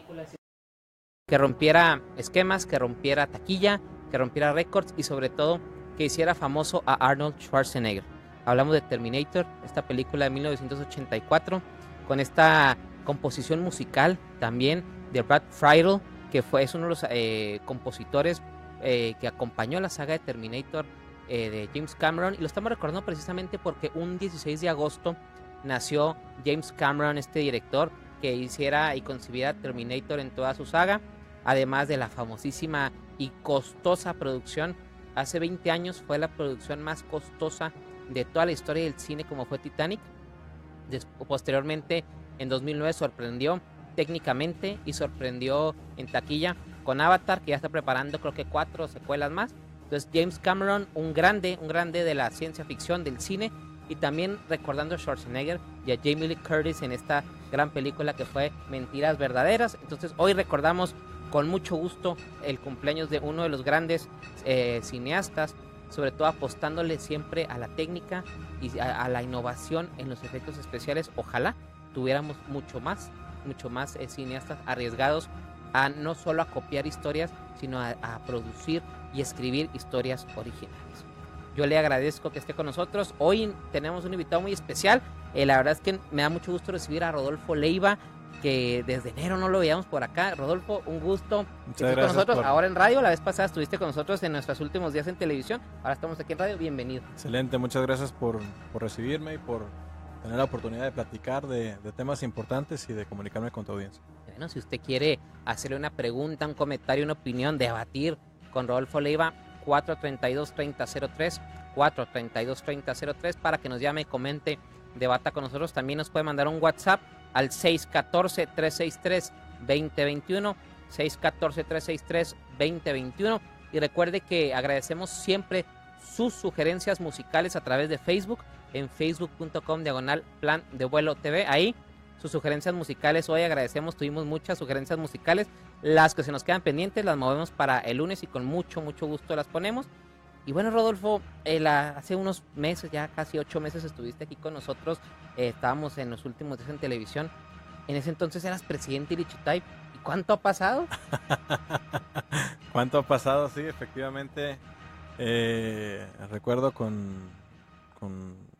película que rompiera esquemas, que rompiera taquilla, que rompiera récords y sobre todo que hiciera famoso a Arnold Schwarzenegger. Hablamos de Terminator, esta película de 1984, con esta composición musical también de Brad Friedel, que es uno de los compositores que acompañó a la saga de Terminator de James Cameron, y lo estamos recordando precisamente porque un 16 de agosto nació James Cameron, este director que hiciera y concibiera Terminator en toda su saga, además de la famosísima y costosa producción. Hace 20 años fue la producción más costosa de toda la historia del cine, como fue Titanic. Posteriormente, en 2009, sorprendió técnicamente y sorprendió en taquilla con Avatar, que ya está preparando creo que 4 secuelas más. Entonces James Cameron, un grande de la ciencia ficción, del cine, y también recordando a Schwarzenegger y a Jamie Lee Curtis en esta gran película que fue Mentiras Verdaderas. Entonces hoy recordamos con mucho gusto el cumpleaños de uno de los grandes cineastas, sobre todo apostándole siempre a la técnica y a la innovación en los efectos especiales. Ojalá tuviéramos mucho más cineastas arriesgados a no solo a copiar historias, sino a producir y escribir historias originales. Yo le agradezco que esté con nosotros. Hoy tenemos un invitado muy especial. La verdad es que me da mucho gusto recibir a Rodolfo Leiva, que desde enero no lo veíamos por acá. Rodolfo, un gusto que estés con nosotros. Ahora en radio, la vez pasada estuviste con nosotros en nuestros últimos días en televisión. Ahora estamos aquí en radio. Bienvenido. Excelente, muchas gracias por recibirme y por tener la oportunidad de platicar de temas importantes y de comunicarme con tu audiencia. Bueno, si usted quiere hacerle una pregunta, un comentario, una opinión, debatir con Rodolfo Leiva, 432-3003, 432-3003, para que nos llame, comente, debata con nosotros. También nos puede mandar un WhatsApp al 614-363-2021, 614-363-2021. Y recuerde que agradecemos siempre sus sugerencias musicales a través de Facebook, en facebook.com/Plan de Vuelo TV. Ahí sus sugerencias musicales, hoy agradecemos, tuvimos muchas sugerencias musicales. Las que se nos quedan pendientes las movemos para el lunes y con mucho gusto las ponemos. Y bueno, Rodolfo, hace unos meses, ya casi 8 meses estuviste aquí con nosotros. Estábamos en los últimos días en televisión. En ese entonces eras presidente de Lichitype. ¿Y cuánto ha pasado? ¿Cuánto ha pasado? Sí, efectivamente. Recuerdo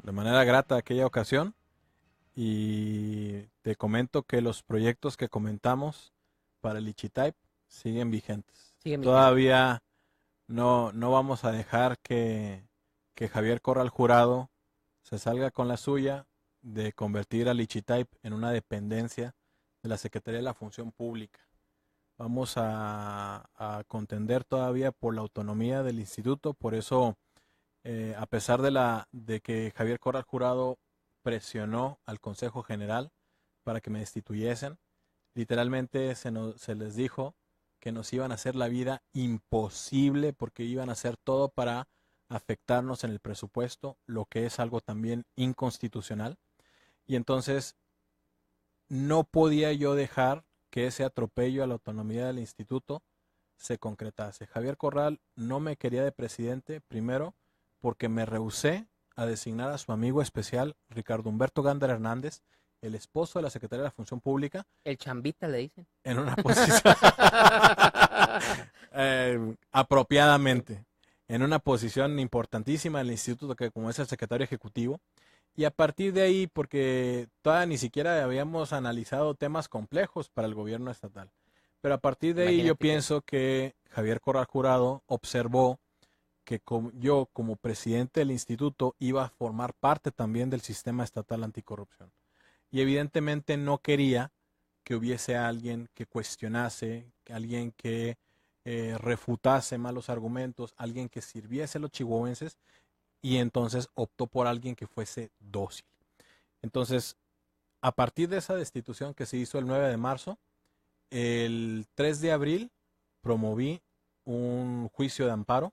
de manera grata aquella ocasión. Y te comento que los proyectos que comentamos para el Lichitype siguen vigentes. Todavía no vamos a dejar que Javier Corral Jurado se salga con la suya de convertir al Lichitype en una dependencia de la Secretaría de la Función Pública. Vamos a contender todavía por la autonomía del instituto. Por eso, a pesar de que Javier Corral Jurado presionó al Consejo General para que me destituyesen, literalmente se les dijo que nos iban a hacer la vida imposible porque iban a hacer todo para afectarnos en el presupuesto, lo que es algo también inconstitucional. Y entonces no podía yo dejar que ese atropello a la autonomía del instituto se concretase. Javier Corral no me quería de presidente, primero porque me rehusé a designar a su amigo especial, Ricardo Humberto Gándara Hernández, el esposo de la Secretaría de la Función Pública. El Chambita le dicen. En una posición apropiadamente, en una posición importantísima en el instituto, que como es el secretario ejecutivo. Y a partir de ahí, porque todavía ni siquiera habíamos analizado temas complejos para el gobierno estatal, pero a partir de ahí yo pienso que Javier Corral Jurado observó que yo como presidente del instituto iba a formar parte también del sistema estatal anticorrupción. Y evidentemente no quería que hubiese alguien que cuestionase, alguien que refutase malos argumentos, alguien que sirviese a los chihuahuenses, y entonces optó por alguien que fuese dócil. Entonces, a partir de esa destitución que se hizo el 9 de marzo, el 3 de abril promoví un juicio de amparo,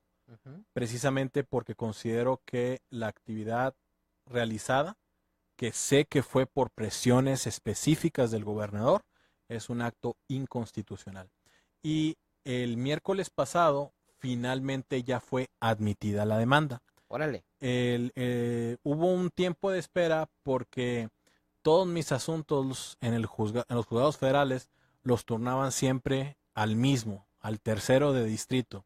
precisamente porque considero que la actividad realizada, que sé que fue por presiones específicas del gobernador, es un acto inconstitucional. Y el miércoles pasado finalmente ya fue admitida la demanda. Órale. Hubo un tiempo de espera porque todos mis asuntos en los juzgados federales los turnaban siempre al mismo, al tercero de distrito.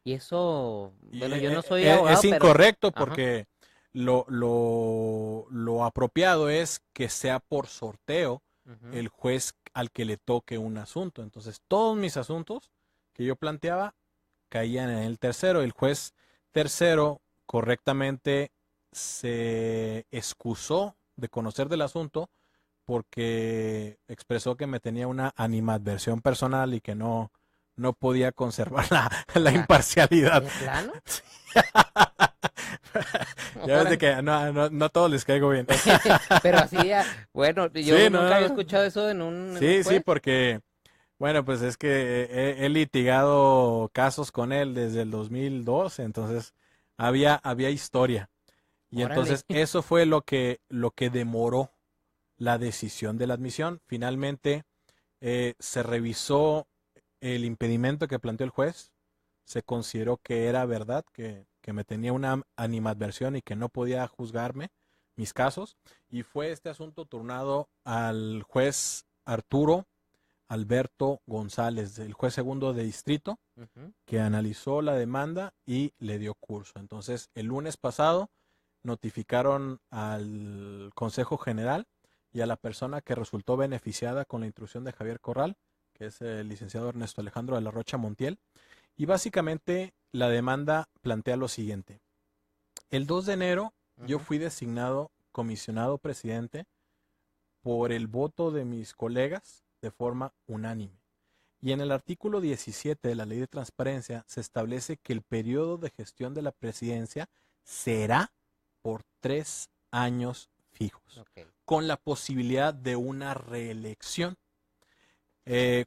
Y eso, bueno, yo no soy abogado, es incorrecto pero... porque lo apropiado es que sea por sorteo el juez al que le toque un asunto. Entonces, todos mis asuntos que yo planteaba caían en el tercero. El juez tercero correctamente se excusó de conocer del asunto porque expresó que me tenía una animadversión personal y que no podía conservar la imparcialidad. ¿De plano? Ya ves de que no a todos les caigo bien. Pero así, bueno, yo sí, nunca había escuchado eso en un Sí, juez. porque, bueno, pues es que he litigado casos con él desde el 2012, entonces había historia. Y Órale. entonces eso fue lo que demoró la decisión de la admisión. Finalmente se revisó el impedimento que planteó el juez, se consideró que era verdad, que me tenía una animadversión y que no podía juzgarme mis casos, y fue este asunto turnado al juez Arturo Alberto González, el juez segundo de distrito, que analizó la demanda y le dio curso. Entonces, el lunes pasado notificaron al Consejo General y a la persona que resultó beneficiada con la intrusión de Javier Corral, que es el licenciado Ernesto Alejandro de la Rocha Montiel. Y básicamente la demanda plantea lo siguiente. El 2 de enero yo fui designado comisionado presidente por el voto de mis colegas de forma unánime. Y en el artículo 17 de la Ley de Transparencia se establece que el periodo de gestión de la presidencia será por 3 años fijos, con la posibilidad de una reelección.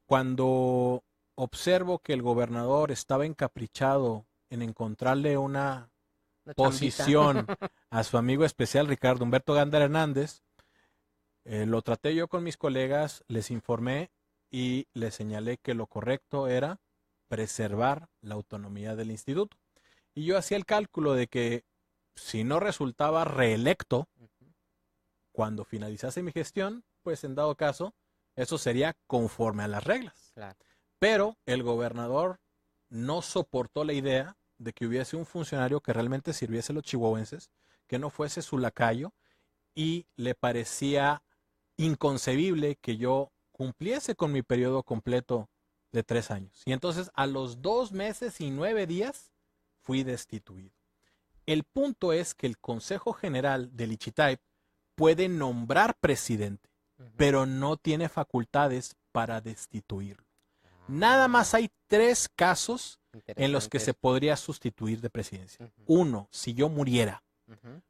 Cuando observo que el gobernador estaba encaprichado en encontrarle una posición a su amigo especial Ricardo Humberto Gándara Hernández, lo traté yo con mis colegas, les informé y les señalé que lo correcto era preservar la autonomía del instituto. Y yo hacía el cálculo de que si no resultaba reelecto cuando finalizase mi gestión, pues en dado caso, eso sería conforme a las reglas. Claro. Pero el gobernador no soportó la idea de que hubiese un funcionario que realmente sirviese a los chihuahuenses, que no fuese su lacayo, y le parecía inconcebible que yo cumpliese con mi periodo completo de 3 años. Y entonces a los 2 meses y 9 días fui destituido. El punto es que el Consejo General del Ichitaip puede nombrar presidente, pero no tiene facultades para destituirlo. Nada más hay 3 casos en los que se podría sustituir de presidencia. 1, si yo muriera.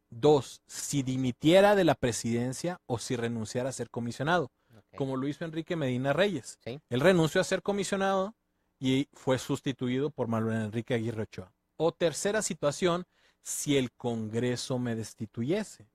2, si dimitiera de la presidencia o si renunciara a ser comisionado, como lo hizo Enrique Medina Reyes. Él renunció a ser comisionado y fue sustituido por Manuel Enrique Aguirre Ochoa. O tercera situación, si el Congreso me destituyese.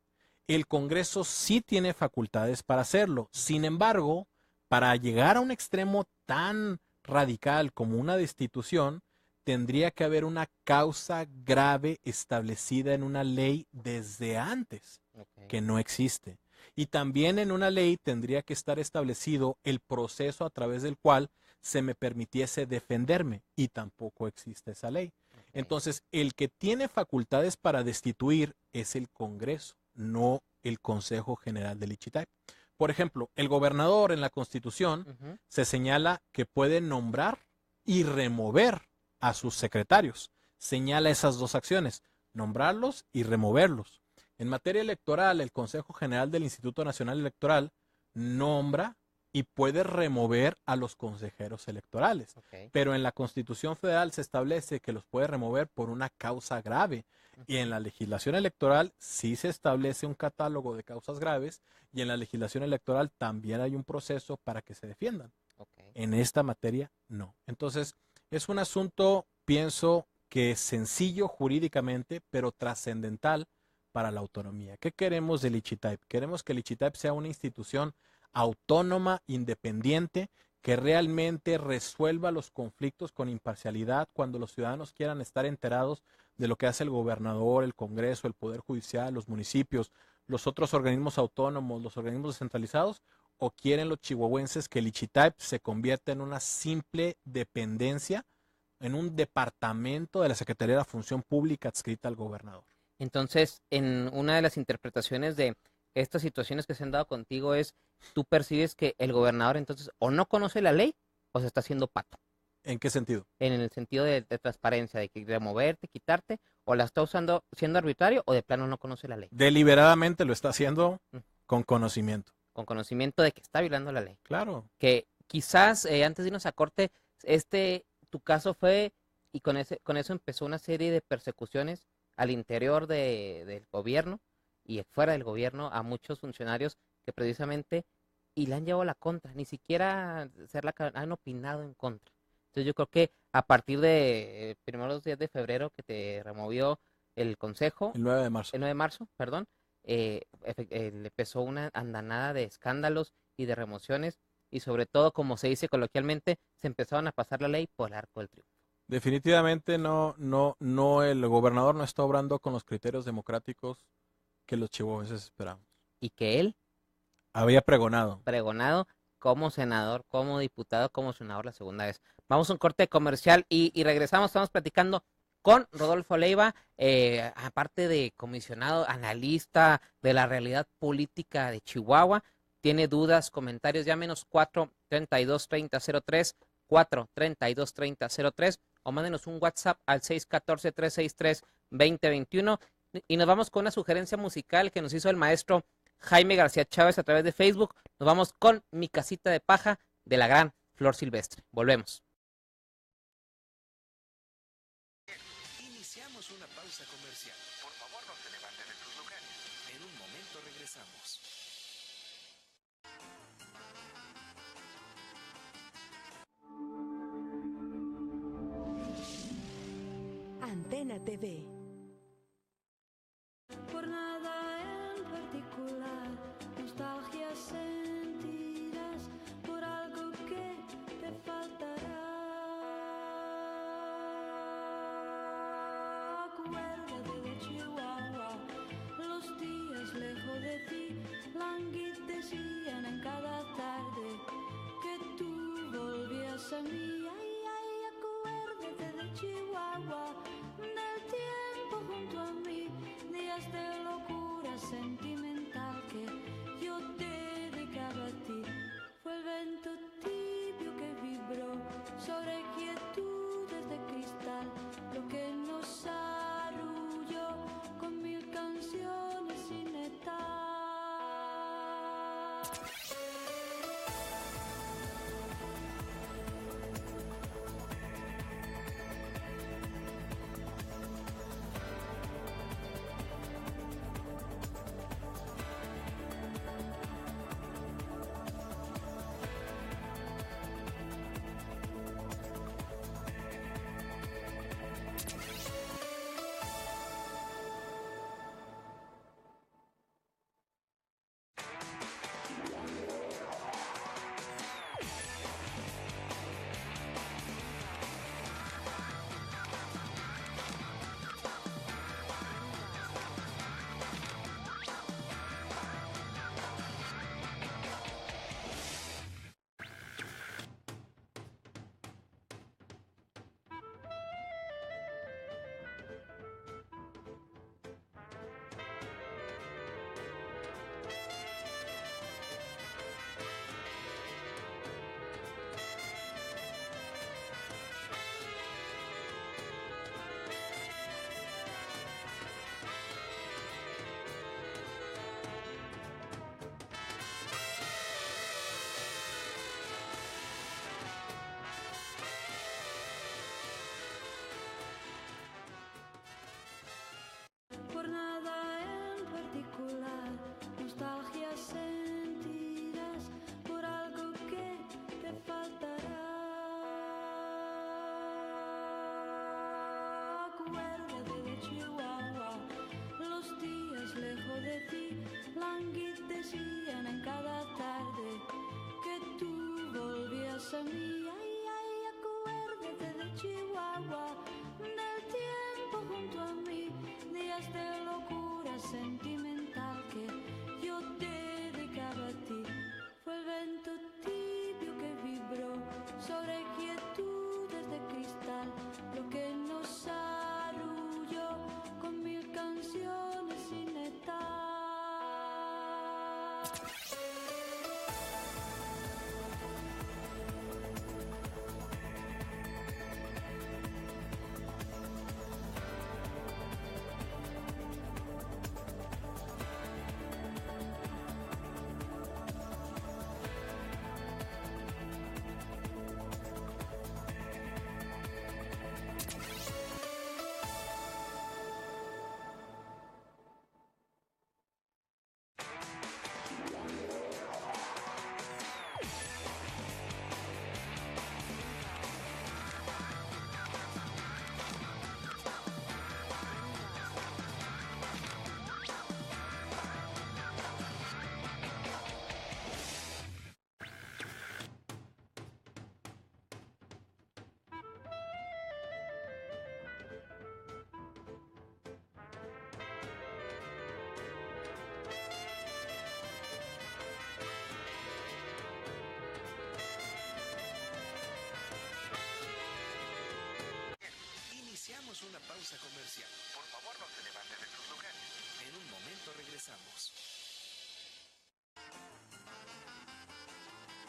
El Congreso sí tiene facultades para hacerlo. Sin embargo, para llegar a un extremo tan radical como una destitución, tendría que haber una causa grave establecida en una ley desde antes, que no existe. Y también en una ley tendría que estar establecido el proceso a través del cual se me permitiese defenderme, y tampoco existe esa ley. Entonces, el que tiene facultades para destituir es el Congreso, no el Consejo General del Ichitaip. Por ejemplo, el gobernador en la Constitución se señala que puede nombrar y remover a sus secretarios. Señala esas 2 acciones, nombrarlos y removerlos. En materia electoral, el Consejo General del Instituto Nacional Electoral nombra y puede remover a los consejeros electorales. Pero en la Constitución Federal se establece que los puede remover por una causa grave. Y en la legislación electoral sí se establece un catálogo de causas graves, y en la legislación electoral también hay un proceso para que se defiendan. En esta materia, no. Entonces, es un asunto, pienso, que es sencillo jurídicamente, pero trascendental para la autonomía. ¿Qué queremos del Ichitaip? Queremos que el Ichitaip sea una institución autónoma, independiente, que realmente resuelva los conflictos con imparcialidad cuando los ciudadanos quieran estar enterados de lo que hace el gobernador, el Congreso, el Poder Judicial, los municipios, los otros organismos autónomos, los organismos descentralizados, o quieren los chihuahuenses que el Ichitaip se convierta en una simple dependencia, en un departamento de la Secretaría de la Función Pública adscrita al gobernador. Entonces, en una de las interpretaciones de estas situaciones que se han dado contigo es, tú percibes que el gobernador entonces o no conoce la ley o se está haciendo pato. ¿En qué sentido? En el sentido de transparencia, de que removerte, quitarte, o la está usando siendo arbitrario o de plano no conoce la ley. Deliberadamente lo está haciendo con conocimiento. Con conocimiento de que está violando la ley. Claro. Que quizás antes de irnos a corte, tu caso fue, y con eso empezó una serie de persecuciones al interior del gobierno y fuera del gobierno a muchos funcionarios que precisamente, y le han llevado la contra, ni siquiera han opinado en contra. Entonces yo creo que a partir de primeros días de febrero que te removió el consejo. El 9 de marzo. El 9 de marzo, perdón. Le empezó una andanada de escándalos y de remociones y sobre todo, como se dice coloquialmente, se empezaron a pasar la ley por el arco del triunfo. Definitivamente no, el gobernador no está obrando con los criterios democráticos que los chihuahuenses esperamos. Y que él había pregonado como senador, como diputado, como senador la segunda vez. Vamos a un corte comercial y regresamos, estamos platicando con Rodolfo Leiva, aparte de comisionado, analista de la realidad política de Chihuahua. Tiene dudas, comentarios, llámenos 432-3003, 432-3003, o mándenos un WhatsApp al 614-363-2021. Y nos vamos con una sugerencia musical que nos hizo el maestro Jaime García Chávez a través de Facebook. Nos vamos con Mi Casita de Paja de la gran Flor Silvestre. Volvemos. Iniciamos una pausa comercial. Por favor, no se levanten de sus lugares. En un momento regresamos. Antena TV. Por nada en particular, nostalgia sentirás por algo que te faltará. Acuérdate de Chihuahua, los días lejos de ti languidecían en cada tarde que tú volvías a mí. Ay, ay, acuérdate de Chihuahua, del tiempo junto a mí, días de locura sentimental que yo te dedicaba a ti. Fue el viento tibio que vibró sobre quietudes de cristal, lo que nos arrulló con 1000 canciones sin etapa. Por nada en particular, nostalgia sentirás por algo que te faltará. Acuérdate de Chihuahua, los días lejos de ti languidecían en cada tarde que tú volvías a mí. Ay, ay, acuérdate de Chihuahua, del tiempo junto a mí, días de locura sentimental que yo te dedicaba a ti. Fue el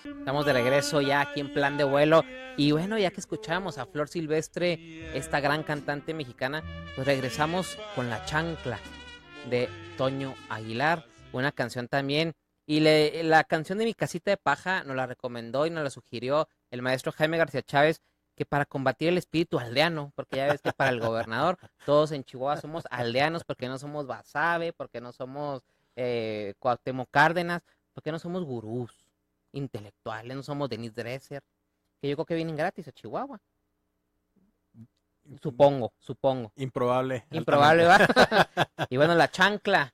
Estamos de regreso ya aquí en Plan de Vuelo. Y bueno, ya que escuchamos a Flor Silvestre, esta gran cantante mexicana, pues regresamos con La Chancla de Toño Aguilar, una canción también. Y la canción de Mi Casita de Paja nos la recomendó y nos la sugirió el maestro Jaime García Chávez, que para combatir el espíritu aldeano, porque ya ves que para el gobernador todos en Chihuahua somos aldeanos, porque no somos Basabe, porque no somos Cuauhtémoc Cárdenas, porque no somos gurús intelectuales, no somos Denise Dresser, que yo creo que vienen gratis a Chihuahua. Supongo. Improbable. Improbable, ¿va? Y bueno, la chancla,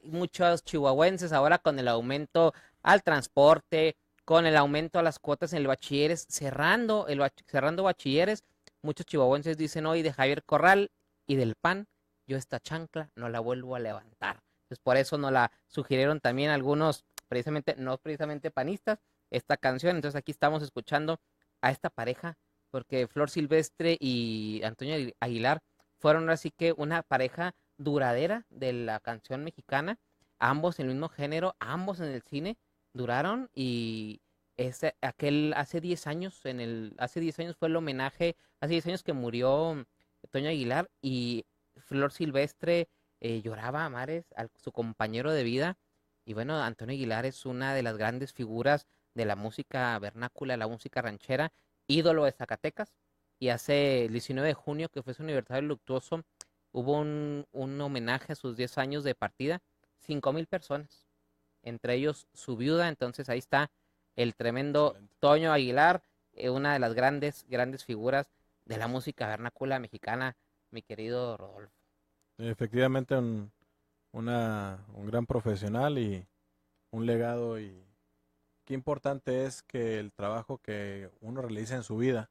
muchos chihuahuenses ahora con el aumento al transporte, con el aumento a las cuotas en el bachilleres, cerrando bachilleres, muchos chihuahuenses dicen hoy de Javier Corral y del PAN, yo esta chancla no la vuelvo a levantar. Pues por eso nos la sugirieron también algunos, no precisamente panistas, esta canción. Entonces aquí estamos escuchando a esta pareja, porque Flor Silvestre y Antonio Aguilar fueron así que una pareja duradera de la canción mexicana, ambos en el mismo género, ambos en el cine, duraron. Y hace 10 años, hace 10 años fue el homenaje, hace 10 años que murió Toño Aguilar, y Flor Silvestre lloraba a mares a su compañero de vida. Y bueno, Antonio Aguilar es una de las grandes figuras de la música vernácula, la música ranchera, ídolo de Zacatecas. Y hace el 19 de junio, que fue su aniversario luctuoso, hubo un homenaje a sus 10 años de partida, 5,000 personas, entre ellos su viuda. Entonces ahí está el tremendo Excelente. Toño Aguilar, una de las grandes figuras de la música vernácula mexicana, mi querido Rodolfo. Efectivamente, un gran profesional y un legado. Y qué importante es que el trabajo que uno realiza en su vida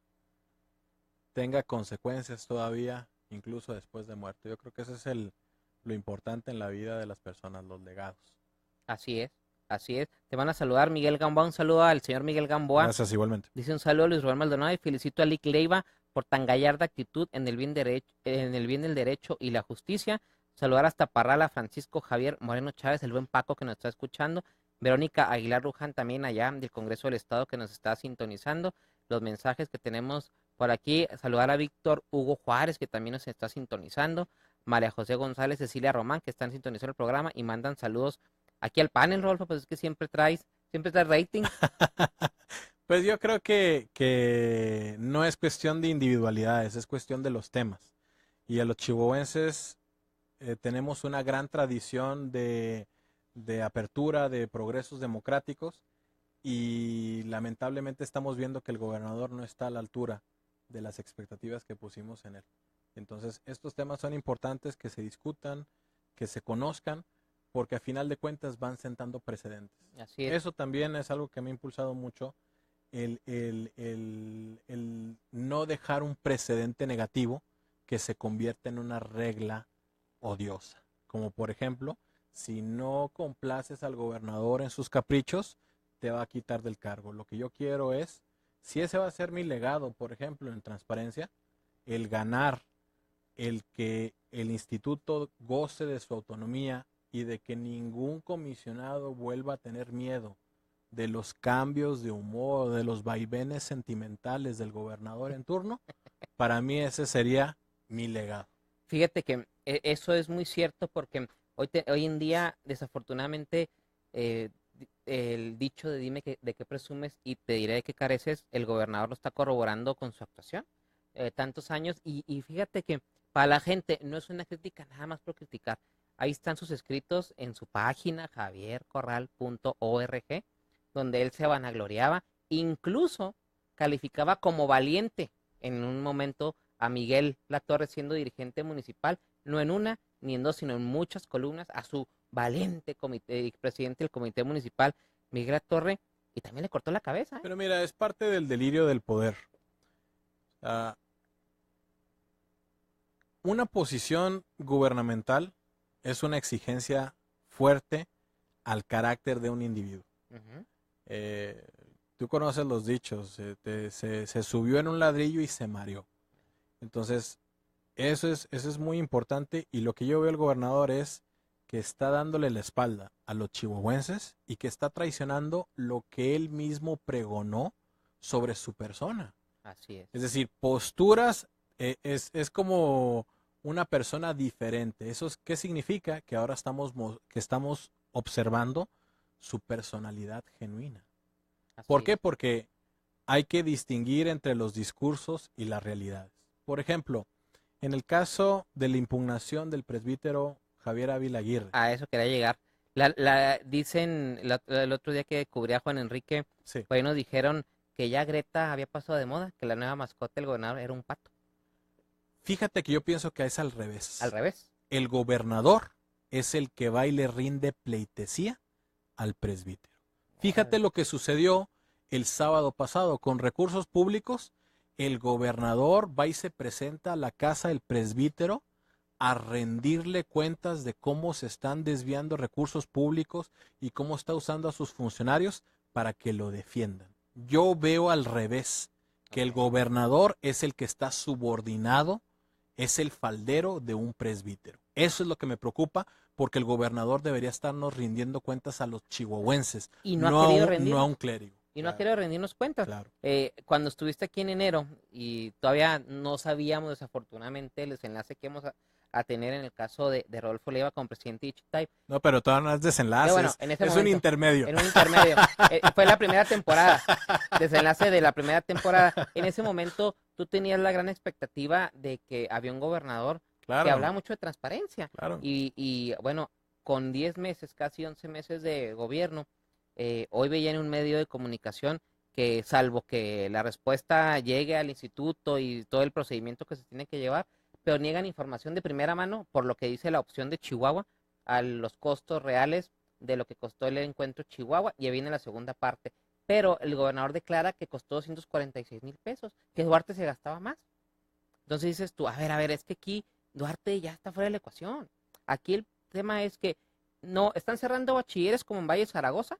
tenga consecuencias todavía, incluso después de muerto. Yo creo que ese es lo importante en la vida de las personas, los legados. Así es. Te van a saludar Miguel Gamboa, un saludo al señor Miguel Gamboa. Gracias, igualmente. Dice un saludo a Luis Rubén Maldonado y felicito a Lick Leiva por tan gallarda actitud en el bien del derecho y la justicia. Saludar hasta Parral a Francisco Javier Moreno Chávez, el buen Paco que nos está escuchando. Verónica Aguilar Luján también allá del Congreso del Estado que nos está sintonizando. Los mensajes que tenemos por aquí. Saludar a Víctor Hugo Juárez que también nos está sintonizando. María José González, Cecilia Román que están sintonizando el programa y mandan saludos aquí al panel, Rodolfo. Pues es que siempre traes rating. Pues yo creo que no es cuestión de individualidades, es cuestión de los temas. Y a los chihuahuenses tenemos una gran tradición de apertura, de progresos democráticos, y lamentablemente estamos viendo que el gobernador no está a la altura de las expectativas que pusimos en él. Entonces, estos temas son importantes que se discutan, que se conozcan, porque a final de cuentas van sentando precedentes. Así es. Eso también es algo que me ha impulsado mucho, el no dejar un precedente negativo que se convierte en una regla odiosa. Como por ejemplo, si no complaces al gobernador en sus caprichos, te va a quitar del cargo. Lo que yo quiero es, si ese va a ser mi legado, por ejemplo, en transparencia, el ganar, el que el instituto goce de su autonomía y de que ningún comisionado vuelva a tener miedo de los cambios de humor, de los vaivenes sentimentales del gobernador en turno, para mí ese sería mi legado. Fíjate que eso es muy cierto, porque hoy en día, desafortunadamente, el dicho de dime de qué presumes y te diré de qué careces, el gobernador lo está corroborando con su actuación. Tantos años, y fíjate que para la gente no es una crítica nada más por criticar. Ahí están sus escritos en su página, javiercorral.org, donde él se vanagloriaba, incluso calificaba como valiente en un momento a Miguel Latorre siendo dirigente municipal, no en una ni en dos, sino en muchas columnas, a su valiente presidente del comité municipal, Miguel Latorre, y también le cortó la cabeza. Pero mira, es parte del delirio del poder. Una posición gubernamental es una exigencia fuerte al carácter de un individuo. Uh-huh. Tú conoces los dichos, se subió en un ladrillo y se mareó. Entonces, eso es muy importante, y lo que yo veo al gobernador es que está dándole la espalda a los chihuahuenses y que está traicionando lo que él mismo pregonó sobre su persona. Así es. Es decir, posturas es como una persona diferente. ¿Qué significa? Que ahora estamos observando su personalidad genuina. ¿Por qué? Porque hay que distinguir entre los discursos y las realidades. Por ejemplo, en el caso de la impugnación del presbítero Javier Ávila Aguirre. A eso quería llegar. Dicen el otro día que cubría Juan Enrique, Sí. por ahí nos dijeron que ya Greta había pasado de moda, que la nueva mascota del gobernador era un pato. Fíjate que yo pienso que es al revés. Al revés. El gobernador es el que va y le rinde pleitesía al presbítero. Fíjate lo que sucedió el sábado pasado con recursos públicos. El gobernador va y se presenta a la casa del presbítero a rendirle cuentas de cómo se están desviando recursos públicos y cómo está usando a sus funcionarios para que lo defiendan. Yo veo al revés, que el gobernador es el que está subordinado, es el faldero de un presbítero. Eso es lo que me preocupa, porque el gobernador debería estarnos rindiendo cuentas a los chihuahuenses, y no a un clérigo. Y no ha querido rendirnos cuentas. Claro. Cuando estuviste aquí en enero y todavía no sabíamos desafortunadamente el desenlace que íbamos a tener en el caso de Rodolfo Leiva como presidente de Ichtype. No, pero todavía no es desenlace, bueno, es un intermedio. En un intermedio. Fue la primera temporada, desenlace de la primera temporada. En ese momento tú tenías la gran expectativa de que había un gobernador que hablaba mucho de transparencia. Claro. Y bueno, con 10 meses, casi 11 meses de gobierno, hoy veía en un medio de comunicación que salvo que la respuesta llegue al instituto y todo el procedimiento que se tiene que llevar, pero niegan información de primera mano por lo que dice la opción de Chihuahua a los costos reales de lo que costó el encuentro Chihuahua, y ahí viene la segunda parte. Pero el gobernador declara que costó 246,000 pesos, que Duarte se gastaba más. Entonces dices tú, a ver, es que aquí Duarte ya está fuera de la ecuación. Aquí el tema es que no están cerrando bachilleres como en Valle Zaragoza,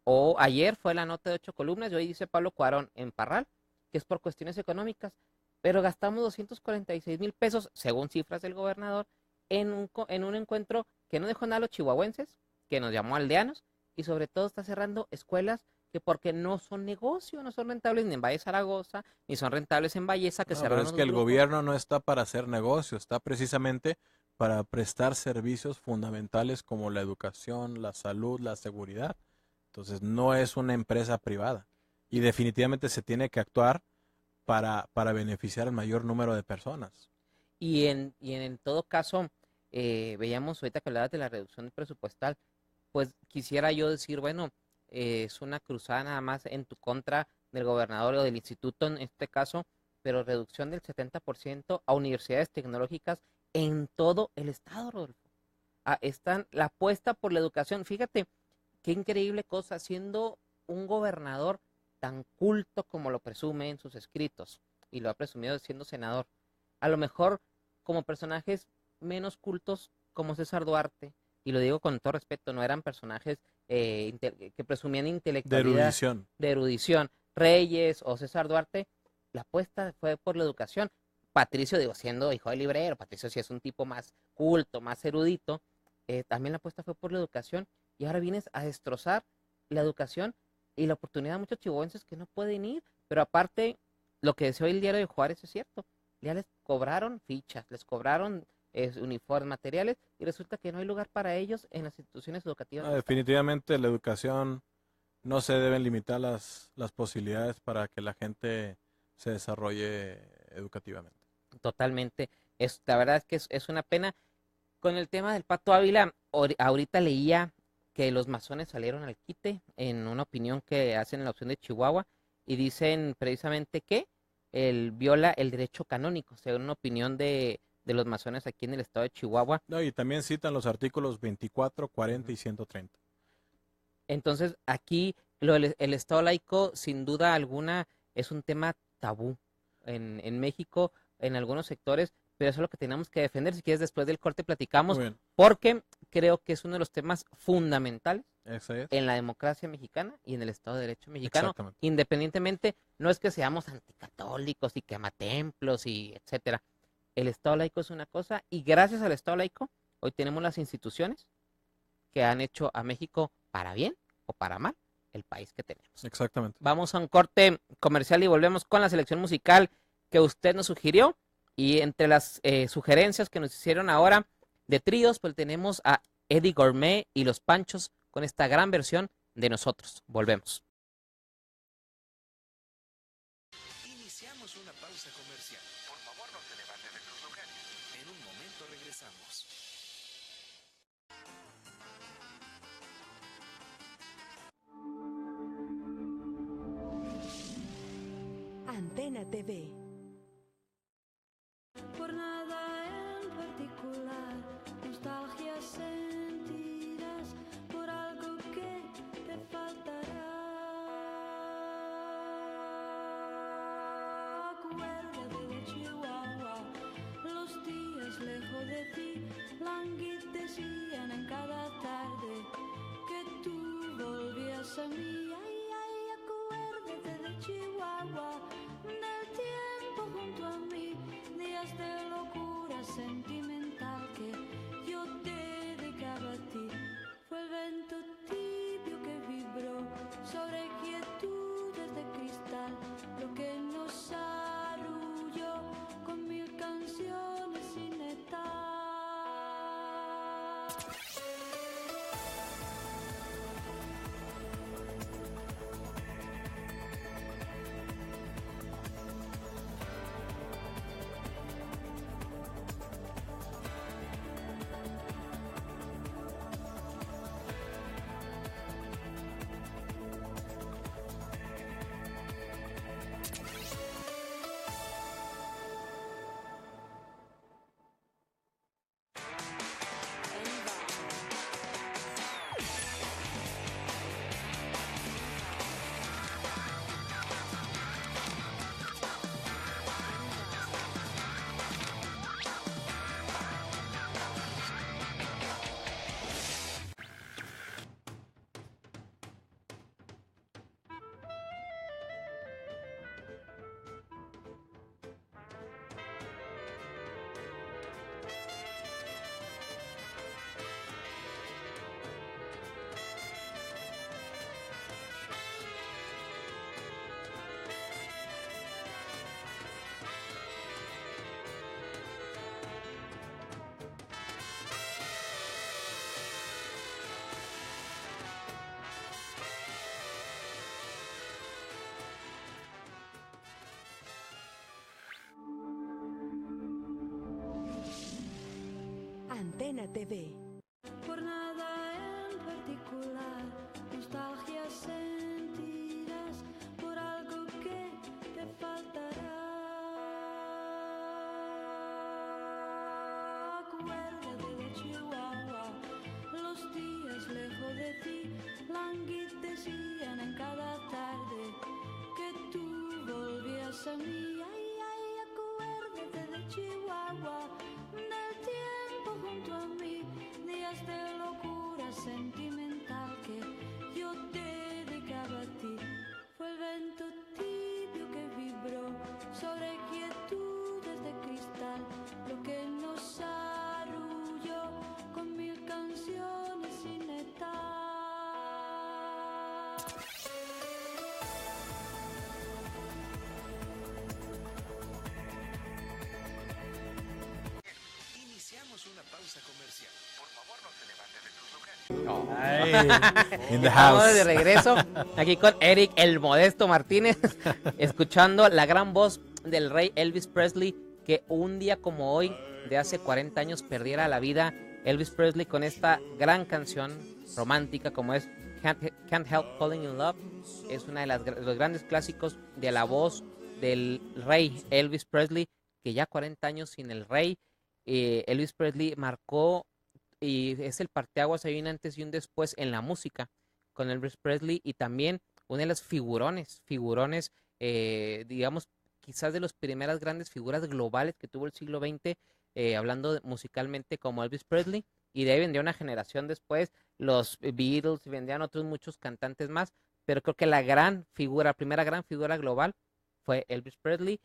o ayer fue la nota de 8 columnas, y hoy dice Pablo Cuarón en Parral, que es por cuestiones económicas, pero gastamos 246,000 pesos, según cifras del gobernador, en un encuentro que no dejó nada a los chihuahuenses, que nos llamó aldeanos, y sobre todo está cerrando escuelas que porque no son negocio, no son rentables ni en Valle Zaragoza, ni son rentables en Valleza, que cerraron. Pero es que el gobierno no está para hacer negocio, está precisamente para prestar servicios fundamentales como la educación, la salud, la seguridad. Entonces no es una empresa privada y definitivamente se tiene que actuar para beneficiar al mayor número de personas. Y en todo caso, veíamos ahorita que hablabas de la reducción presupuestal, pues quisiera yo decir, bueno, es una cruzada nada más en tu contra del gobernador o del instituto en este caso, pero reducción del 70% a universidades tecnológicas en todo el estado, Rodolfo. Están la apuesta por la educación. Fíjate qué increíble cosa, siendo un gobernador tan culto como lo presume en sus escritos, y lo ha presumido siendo senador, a lo mejor como personajes menos cultos como César Duarte, y lo digo con todo respeto, no eran personajes que presumían intelectualidad, de erudición. Reyes o César Duarte, la apuesta fue por la educación. Patricio, digo, siendo hijo de librero, Patricio sí es un tipo más culto, más erudito, también la apuesta fue por la educación, y ahora vienes a destrozar la educación y la oportunidad de muchos chihuahuenses que no pueden ir. Pero aparte, lo que decía hoy el diario de Juárez es cierto, ya les cobraron fichas, les cobraron uniformes, materiales, y resulta que no hay lugar para ellos en las instituciones educativas. No, definitivamente la educación no se deben limitar las posibilidades para que la gente se desarrolle educativamente. Totalmente. La verdad es que es una pena. Con el tema del Pato Ávila, ahorita leía que los masones salieron al quite en una opinión que hacen en la opción de Chihuahua, y dicen precisamente que él viola el derecho canónico, según una opinión de los masones aquí en el estado de Chihuahua. No, y también citan los artículos 24, 40 y 130. Entonces, aquí el estado laico, sin duda alguna, es un tema tabú en México, en algunos sectores, pero eso es lo que tenemos que defender. Si quieres, después del corte platicamos, porque creo que es uno de los temas fundamentales en la democracia mexicana y en el Estado de Derecho mexicano. Independientemente, no es que seamos anticatólicos y quematemplos y etcétera. El Estado laico es una cosa, y gracias al Estado laico, hoy tenemos las instituciones que han hecho a México, para bien o para mal, el país que tenemos. Exactamente. Vamos a un corte comercial y volvemos con la selección musical que usted nos sugirió. Y entre las sugerencias que nos hicieron ahora de tríos, pues tenemos a Eddie Gourmet y Los Panchos con esta gran versión de Nosotros. Volvemos. Iniciamos una pausa comercial. Por favor, no se levanten de sus lugares. En un momento regresamos. Antena TV. Por nada en particular, nostalgia sentirás por algo que te faltará. Acuérdate de Chihuahua, los días lejos de ti languidecían en cada tarde que tú volvías a mí. Ay, ay, acuérdate de Chihuahua, del tiempo junto a mí, días de locura sentimental que yo te dedicaba a ti. Fue el viento tibio que vibró sobre quietudes de cristal, lo que nos arrulló con 1000 canciones sin neta. Antena TV. Por nada en particular, nostalgia sentirás por algo que te faltará. Acuérdate de Chihuahua, los días lejos de ti languidecían en cada tarde que tú volvías a mí. Ay, ay, acuérdate de Chihuahua, del tiempo junto a mí, días de locura sentimental que yo te dedicaba a ti. Fue el viento tibio que vibró sobre quietudes de cristal, lo que nos arrulló con 1000 canciones sin neta. Iniciamos una pausa comercial. Por favor, no se levanten de sus lugares. Ay, in the Estamos house. de regreso aquí con Eric el Modesto Martínez, escuchando la gran voz del rey Elvis Presley, que un día como hoy, de hace 40 años, perdiera la vida Elvis Presley con esta gran canción romántica como es Can't Help Falling in Love. Es una de los grandes clásicos de la voz del rey Elvis Presley, que ya 40 años sin el rey. Elvis Presley marcó y es el parteaguas, hay un antes y un después en la música con Elvis Presley, y también una de las figurones, digamos, quizás de las primeras grandes figuras globales que tuvo el siglo XX, hablando musicalmente, como Elvis Presley, y de ahí vendría una generación después, los Beatles, y vendrían otros muchos cantantes más, pero creo que la primera gran figura global fue Elvis Presley,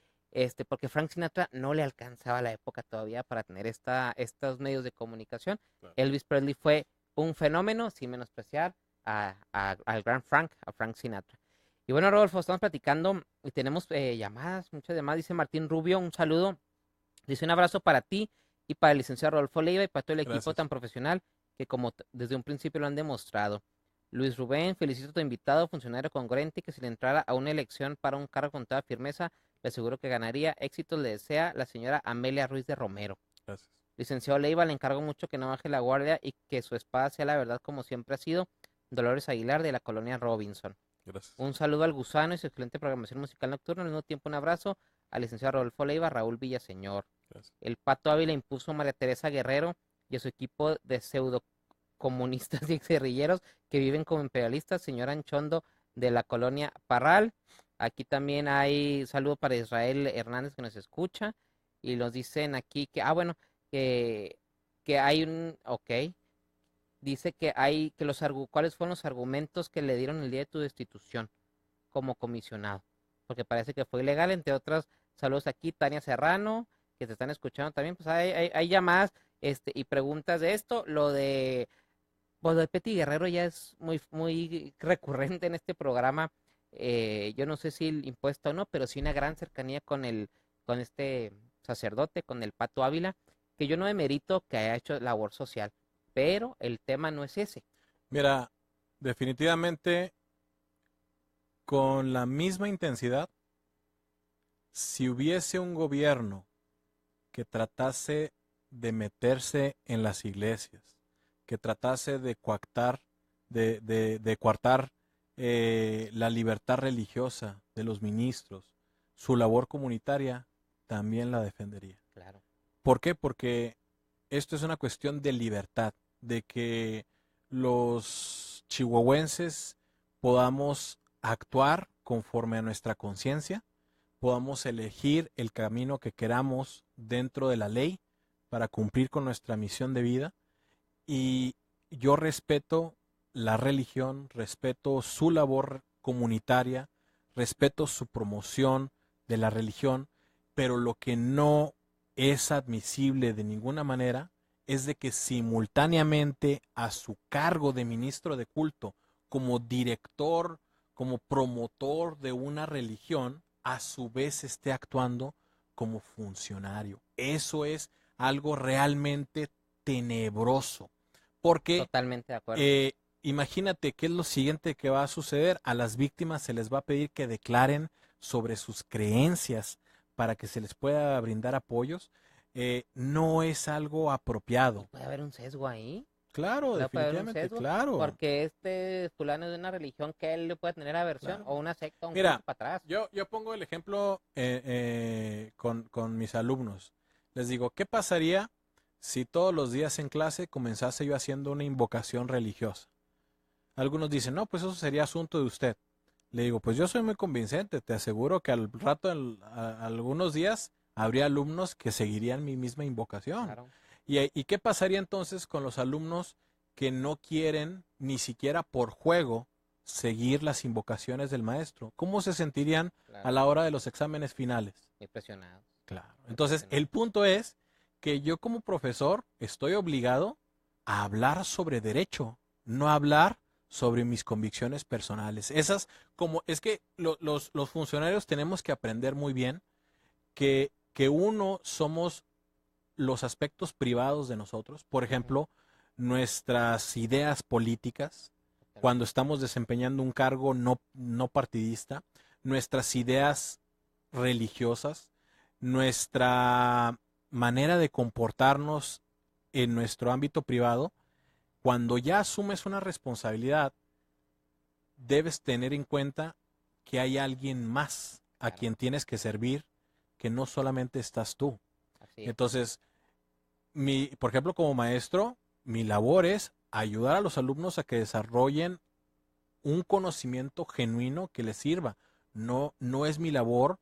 porque Frank Sinatra no le alcanzaba la época todavía para tener estos medios de comunicación. Claro. Elvis Presley fue un fenómeno, sin menospreciar al gran Frank, a Frank Sinatra. Y bueno, Rodolfo, estamos platicando y tenemos llamadas, muchas llamadas. Dice Martín Rubio, un saludo. Dice un abrazo para ti y para el licenciado Rodolfo Leiva y para todo el equipo Gracias. tan profesional que como desde un principio lo han demostrado. Luis Rubén, felicito a tu invitado, funcionario congruente, que si le entrara a una elección para un cargo con toda firmeza, le aseguro que ganaría. Éxitos le desea la señora Amelia Ruiz de Romero. Gracias. Licenciado Leiva, le encargo mucho que no baje la guardia y que su espada sea la verdad como siempre ha sido. Dolores Aguilar, de la colonia Robinson. Gracias. Un saludo al Gusano y su excelente programación musical nocturna. Al mismo tiempo, un abrazo al licenciado Rodolfo Leiva, Raúl Villaseñor. Gracias. El Pato Ávila impuso a María Teresa Guerrero y a su equipo de pseudocomunistas y exguerrilleros que viven como imperialistas. Señor Anchondo, de la colonia Parral. Aquí también hay saludo para Israel Hernández, que nos escucha. Y nos dicen aquí que, que hay un, ok. Dice que hay, ¿cuáles fueron los argumentos que le dieron el día de tu destitución como comisionado? Porque parece que fue ilegal, entre otras. Saludos aquí, Tania Serrano, que te están escuchando también. Pues hay llamadas y preguntas de esto. Lo de Petty Guerrero ya es muy, muy recurrente en este programa. Yo no sé si el impuesto o no, pero sí una gran cercanía con este sacerdote, con el Pato Ávila, que yo no demerito que haya hecho labor social, pero el tema no es ese. Mira, definitivamente, con la misma intensidad, si hubiese un gobierno que tratase de meterse en las iglesias, que tratase de coartar, de coartar la libertad religiosa de los ministros, su labor comunitaria, también la defendería. Claro. ¿Por qué? Porque esto es una cuestión de libertad, de que los chihuahuenses podamos actuar conforme a nuestra conciencia, podamos elegir el camino que queramos dentro de la ley para cumplir con nuestra misión de vida. Y yo respeto la religión, respeto su labor comunitaria, respeto su promoción de la religión, pero lo que no es admisible de ninguna manera es de que simultáneamente a su cargo de ministro de culto, como director, como promotor de una religión, a su vez esté actuando como funcionario. Eso es algo realmente tenebroso. Porque totalmente de acuerdo. Imagínate qué es lo siguiente que va a suceder. A las víctimas se les va a pedir que declaren sobre sus creencias para que se les pueda brindar apoyos. No es algo apropiado. ¿Puede haber un sesgo ahí? Claro, definitivamente, claro. Porque este fulano es de una religión que él le puede tener aversión, claro, o una secta, un Mira, para atrás. Yo pongo el ejemplo con mis alumnos. Les digo, ¿qué pasaría si todos los días en clase comenzase yo haciendo una invocación religiosa? Algunos dicen, no, pues eso sería asunto de usted. Le digo, pues yo soy muy convincente, te aseguro que al rato, algunos días, habría alumnos que seguirían mi misma invocación. Claro. ¿Y qué pasaría entonces con los alumnos que no quieren ni siquiera por juego seguir las invocaciones del maestro? ¿Cómo se sentirían, claro, a la hora de los exámenes finales? Impresionados. Claro. Entonces, el punto es que yo como profesor estoy obligado a hablar sobre derecho, no hablar sobre mis convicciones personales. Es que los funcionarios tenemos que aprender muy bien que uno somos los aspectos privados de nosotros, por ejemplo, nuestras ideas políticas, cuando estamos desempeñando un cargo no partidista, nuestras ideas religiosas, nuestra manera de comportarnos en nuestro ámbito privado. Cuando ya asumes una responsabilidad, debes tener en cuenta que hay alguien más a quien tienes que servir, que no solamente estás tú. Entonces, por ejemplo, como maestro, mi labor es ayudar a los alumnos a que desarrollen un conocimiento genuino que les sirva. No es mi labor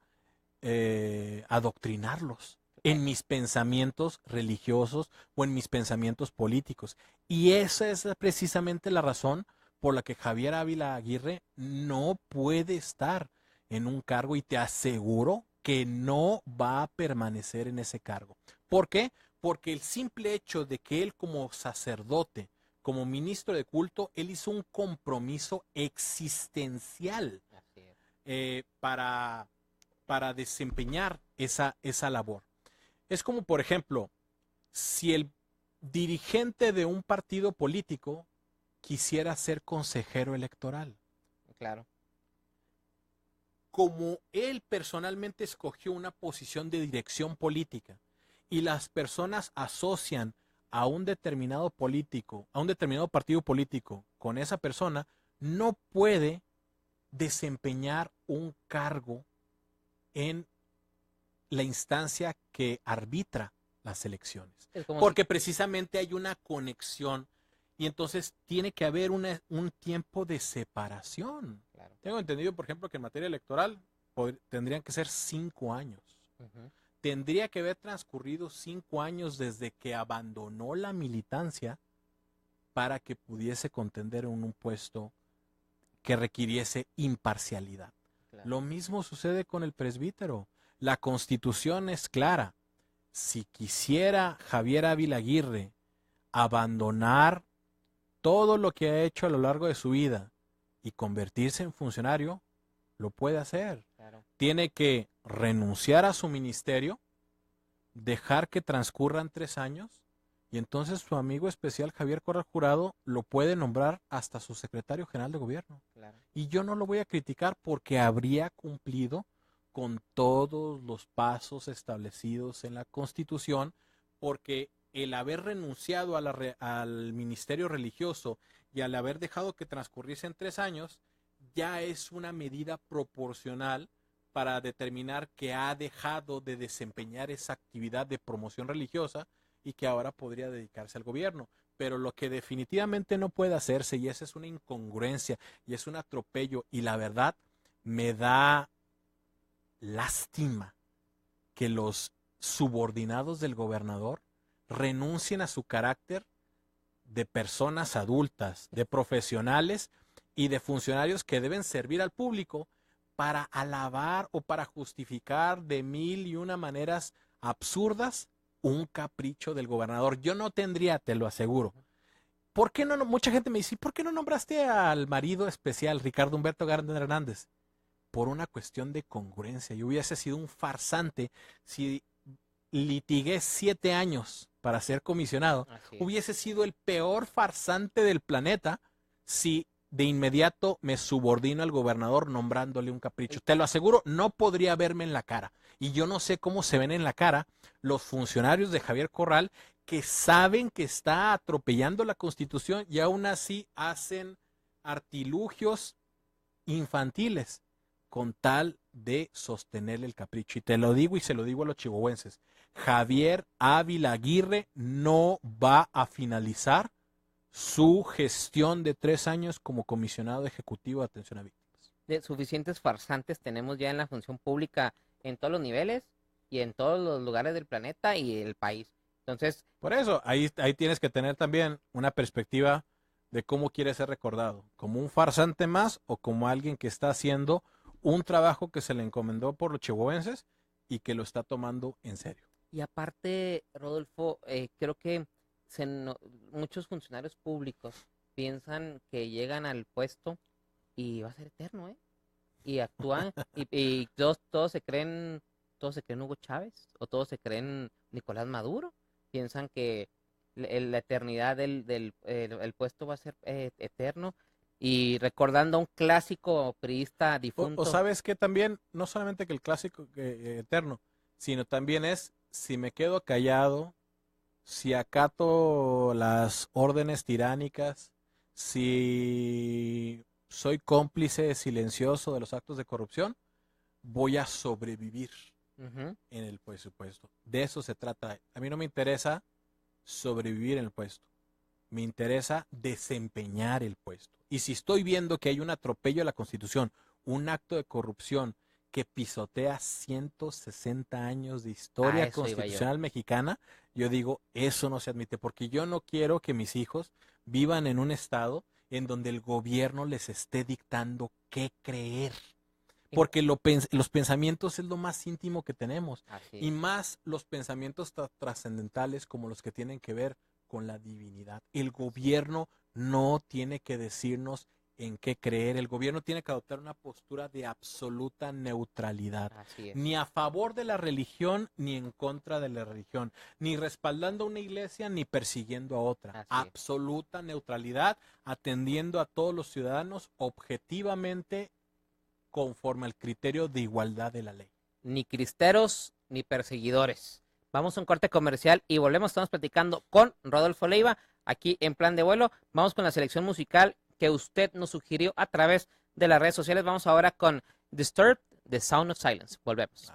adoctrinarlos en mis pensamientos religiosos o en mis pensamientos políticos. Y esa es precisamente la razón por la que Javier Ávila Aguirre no puede estar en un cargo, y te aseguro que no va a permanecer en ese cargo. ¿Por qué? Porque el simple hecho de que él como sacerdote, como ministro de culto, él hizo un compromiso existencial para desempeñar esa labor. Es como, por ejemplo, si el dirigente de un partido político quisiera ser consejero electoral. Claro. Como él personalmente escogió una posición de dirección política y las personas asocian a un determinado político, a un determinado partido político con esa persona, no puede desempeñar un cargo en la instancia que arbitra las elecciones. Porque precisamente hay una conexión y entonces tiene que haber un tiempo de separación. Claro. Tengo entendido, por ejemplo, que en materia electoral tendrían que ser 5 años. Tendría que haber transcurrido 5 años desde que abandonó la militancia para que pudiese contender en un puesto que requiriese imparcialidad. Claro. Lo mismo sucede con el presbítero. La Constitución es clara. Si quisiera Javier Ávila Aguirre abandonar todo lo que ha hecho a lo largo de su vida y convertirse en funcionario, lo puede hacer. Claro. Tiene que renunciar a su ministerio, dejar que transcurran 3 años y entonces su amigo especial Javier Corral Jurado lo puede nombrar hasta su secretario general de gobierno. Claro. Y yo no lo voy a criticar porque habría cumplido con todos los pasos establecidos en la Constitución, porque el haber renunciado al ministerio religioso y al haber dejado que transcurriesen 3 años, ya es una medida proporcional para determinar que ha dejado de desempeñar esa actividad de promoción religiosa y que ahora podría dedicarse al gobierno. Pero lo que definitivamente no puede hacerse, y esa es una incongruencia y es un atropello, y la verdad me da lástima que los subordinados del gobernador renuncien a su carácter de personas adultas, de profesionales y de funcionarios que deben servir al público para alabar o para justificar de 1001 maneras absurdas un capricho del gobernador. Yo no tendría, te lo aseguro. ¿Por qué no? Mucha gente me dice, ¿por qué no nombraste al marido especial, Ricardo Humberto Gardner Hernández? Por una cuestión de congruencia. Yo hubiese sido un farsante si litigué 7 años para ser comisionado. Hubiese sido el peor farsante del planeta si de inmediato me subordino al gobernador nombrándole un capricho. Te lo aseguro, no podría verme en la cara. Y yo no sé cómo se ven en la cara los funcionarios de Javier Corral que saben que está atropellando la Constitución y aún así hacen artilugios infantiles con tal de sostener el capricho. Y te lo digo y se lo digo a los chihuahuenses. Javier Ávila Aguirre no va a finalizar su gestión de 3 años como comisionado ejecutivo de atención a víctimas. De suficientes farsantes tenemos ya en la función pública en todos los niveles y en todos los lugares del planeta y del país. Entonces, por eso, ahí tienes que tener también una perspectiva de cómo quiere ser recordado, como un farsante más o como alguien que está haciendo un trabajo que se le encomendó por los chihuahuenses y que lo está tomando en serio. Y aparte, Rodolfo, creo que muchos funcionarios públicos piensan que llegan al puesto y va a ser eterno, y actúan y todos se creen Hugo Chávez o todos se creen Nicolás Maduro. Piensan que la eternidad el puesto va a ser eterno. Y recordando a un clásico priista difunto. O sabes que también, no solamente que el clásico eterno, sino también es, si me quedo callado, si acato las órdenes tiránicas, si soy cómplice silencioso de los actos de corrupción, voy a sobrevivir en el presupuesto. De eso se trata. A mí no me interesa sobrevivir en el puesto. Me interesa desempeñar el puesto. Y si estoy viendo que hay un atropello a la Constitución, un acto de corrupción que pisotea 160 años de historia constitucional mexicana, yo digo, eso no se admite, porque yo no quiero que mis hijos vivan en un estado en donde el gobierno les esté dictando qué creer. Porque los pensamientos es lo más íntimo que tenemos. Y más los pensamientos trascendentales como los que tienen que ver con la divinidad. El gobierno no tiene que decirnos en qué creer. El gobierno tiene que adoptar una postura de absoluta neutralidad. Así es. Ni a favor de la religión, ni en contra de la religión. Ni respaldando a una iglesia, ni persiguiendo a otra. Así es. Absoluta neutralidad, atendiendo a todos los ciudadanos objetivamente conforme al criterio de igualdad de la ley. Ni cristeros, ni perseguidores. Vamos a un corte comercial y volvemos. Estamos platicando con Rodolfo Leiva aquí en Plan de Vuelo. Vamos con la selección musical que usted nos sugirió a través de las redes sociales. Vamos ahora con Disturbed, The Sound of Silence. Volvemos.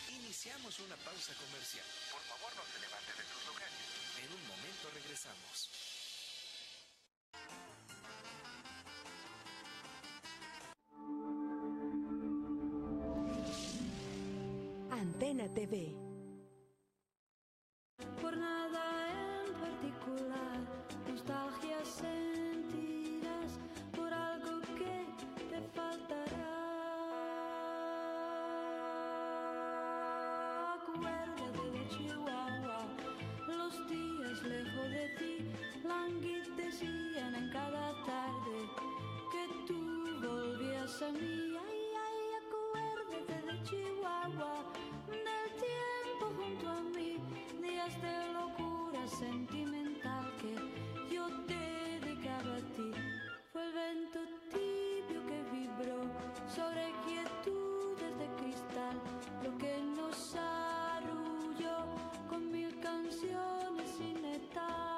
Iniciamos una pausa comercial. Por favor, no se levante de sus lugares. En un momento regresamos. Antena TV. Por nada en particular, nostalgia sentirás por algo que te faltará. Acuérdate de Chihuahua, los días lejos de ti languidecían en cada tarde que tú volvías a mí. Ay, ay, acuérdate de Chihuahua, del tiempo junto a mí, días de locura sentimental que yo te dedicaba a ti. Fue el vento tibio que vibró sobre quietudes de cristal, lo que nos arrulló con 1000 canciones sin etar.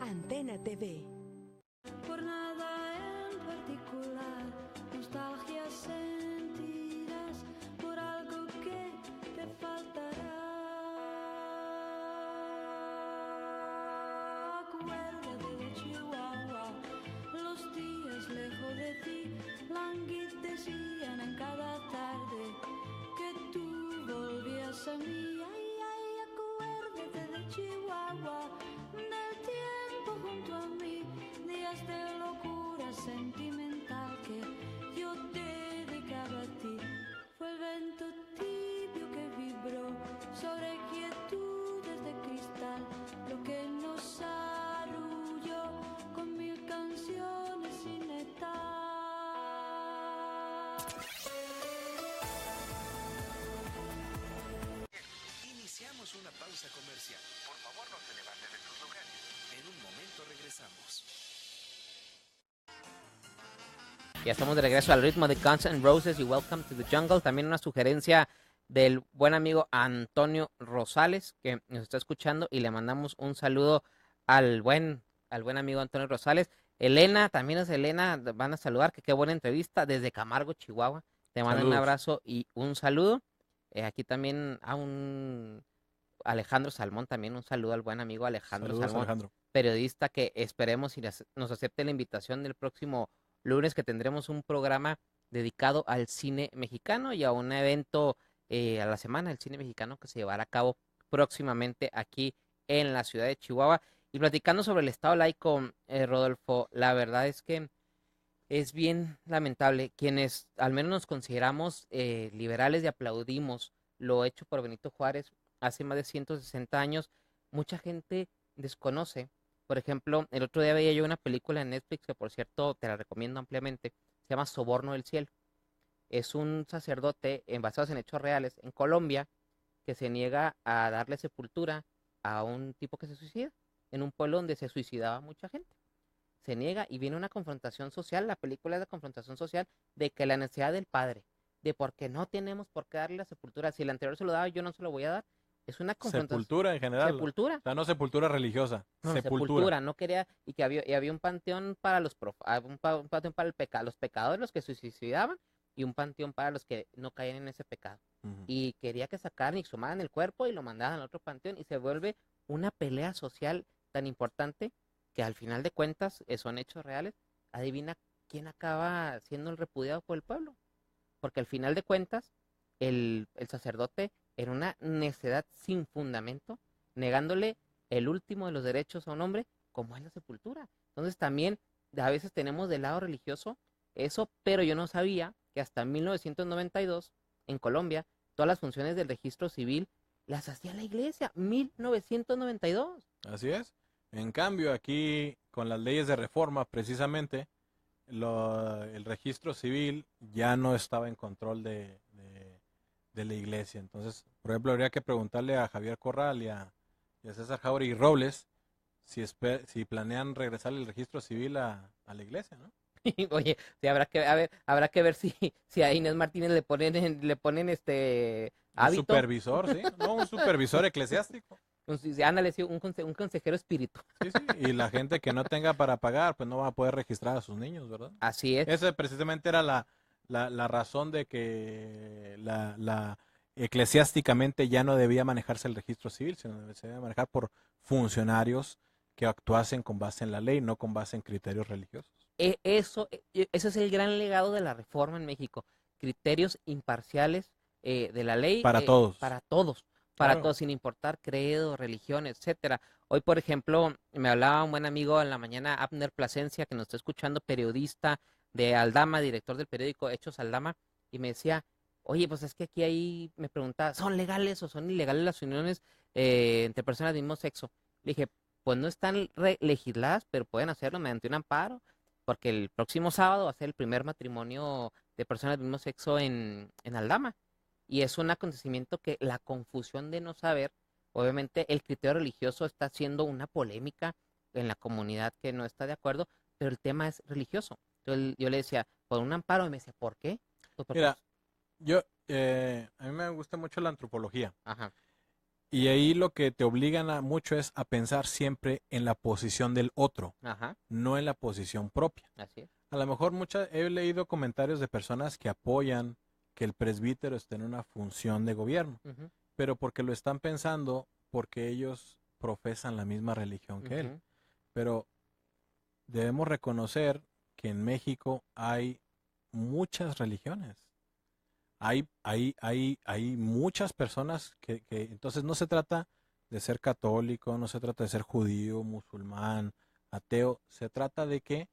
Antena TV. Por nada en particular, nostalgia sentirás por algo que te faltará. Acuérdate de Chihuahua, los días lejos de ti languidecían en cada tarde que tú volvías a mí. Ay, ay, acuérdate de Chihuahua, del tiempo junto a mí, días de locura sentimental que yo te dedicaba a ti. Fue el vento tibio que vibró sobre quietudes de cristal, lo que nos arrulló con 1000 canciones sin etar. Iniciamos una pausa comercial. Por favor, no se levante de sus lugares. En un momento regresamos. Ya estamos de regreso al ritmo de Guns N' Roses y Welcome to the Jungle. También una sugerencia del buen amigo Antonio Rosales, que nos está escuchando, y le mandamos un saludo al buen amigo Antonio Rosales. Elena, también es Elena, van a saludar, que qué buena entrevista desde Camargo, Chihuahua. Te mandan un abrazo y un saludo. Aquí también a un Alejandro Salmón, también un saludo al buen amigo Alejandro Saludos, Salmón, Alejandro. periodista, que esperemos y nos acepte la invitación del próximo lunes, que tendremos un programa dedicado al cine mexicano y a un evento a la semana del cine mexicano que se llevará a cabo próximamente aquí en la ciudad de Chihuahua. Y platicando sobre el Estado laico, Rodolfo, la verdad es que es bien lamentable. Quienes al menos nos consideramos liberales y aplaudimos lo hecho por Benito Juárez hace más de 160 años, mucha gente desconoce. Por ejemplo, el otro día veía yo una película en Netflix que, por cierto, te la recomiendo ampliamente. Se llama Soborno del Cielo. Es un sacerdote basado en hechos reales en Colombia que se niega a darle sepultura a un tipo que se suicida en un pueblo donde se suicidaba mucha gente. Se niega y viene una confrontación social. La película es la confrontación social de que la necesidad del padre, de por qué no tenemos por qué darle la sepultura. Si el anterior se lo daba, yo no se lo voy a dar. Es una confrontación. Sepultura en general. Sepultura. O sea, no sepultura religiosa. No, sepultura. No quería, y había un panteón para un panteón para los pecadores, los que se suicidaban, y un panteón para los que no caían en ese pecado. Y quería que sacaran y sumaran el cuerpo y lo mandaran al otro panteón, y se vuelve una pelea social tan importante que al final de cuentas son hechos reales. Adivina quién acaba siendo el repudiado por el pueblo. Porque al final de cuentas, el sacerdote, en una necedad sin fundamento, negándole el último de los derechos a un hombre, como es la sepultura. Entonces también a veces tenemos del lado religioso eso, pero yo no sabía que hasta 1992, en Colombia, todas las funciones del registro civil las hacía la iglesia. 1992. Así es. En cambio, aquí, con las leyes de reforma, precisamente, el registro civil ya no estaba en control de la iglesia. Entonces, por ejemplo, habría que preguntarle a Javier Corral y a César Jauregui Robles si planean regresar el registro civil a la iglesia, ¿no? Oye, sí, habrá que ver si a Inés Martínez le ponen hábito. Un supervisor, sí, no, un supervisor eclesiástico. Ándale, sí, un consejero espíritu. Sí, y la gente que no tenga para pagar, pues no va a poder registrar a sus niños, ¿verdad? Así es. Esa precisamente era la razón de que la eclesiásticamente ya no debía manejarse el registro civil, sino se debía manejar por funcionarios que actuasen con base en la ley, no con base en criterios religiosos. Eso es el gran legado de la reforma en México. Criterios imparciales de la ley. Para todos. Para todos. Para todos, sin importar credo, religión, etcétera. Hoy, por ejemplo, me hablaba un buen amigo en la mañana, Abner Plasencia, que nos está escuchando, periodista de Aldama, director del periódico Hechos Aldama, y me decía, oye, pues es que aquí ahí me preguntaba, ¿son legales o son ilegales las uniones entre personas del mismo sexo? Le dije, pues no están legisladas, pero pueden hacerlo mediante un amparo, porque el próximo sábado va a ser el primer matrimonio de personas del mismo sexo en Aldama. Y es un acontecimiento que la confusión de no saber, obviamente el criterio religioso está haciendo una polémica en la comunidad que no está de acuerdo, pero el tema es religioso. Entonces yo le decía, por un amparo, y me decía, ¿por qué? Mira, a mí me gusta mucho la antropología. Ajá. Y ahí lo que te obligan mucho es a pensar siempre en la posición del otro, Ajá. no en la posición propia. Así es. A lo mejor he leído comentarios de personas que apoyan que el presbítero esté en una función de gobierno, pero porque lo están pensando porque ellos profesan la misma religión que él. Pero debemos reconocer que en México hay muchas religiones. Hay muchas personas que entonces no se trata de ser católico, no se trata de ser judío, musulmán, ateo, se trata de que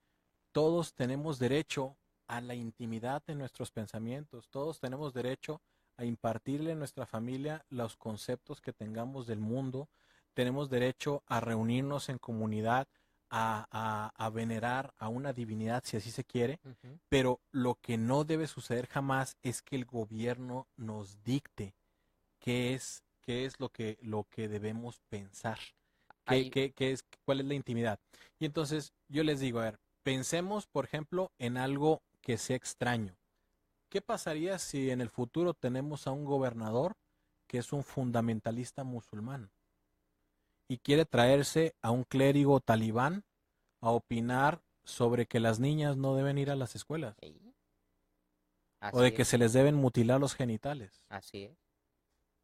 todos tenemos derecho a la intimidad de nuestros pensamientos, todos tenemos derecho a impartirle a nuestra familia los conceptos que tengamos del mundo, tenemos derecho a reunirnos en comunidad, a venerar a una divinidad si así se quiere, pero lo que no debe suceder jamás es que el gobierno nos dicte qué es lo que debemos pensar, cuál es la intimidad. Y entonces yo les digo, a ver, pensemos por ejemplo en algo que sea extraño. ¿Qué pasaría si en el futuro tenemos a un gobernador que es un fundamentalista musulmán y quiere traerse a un clérigo talibán a opinar sobre que las niñas no deben ir a las escuelas? O de que se les deben mutilar los genitales. Así es.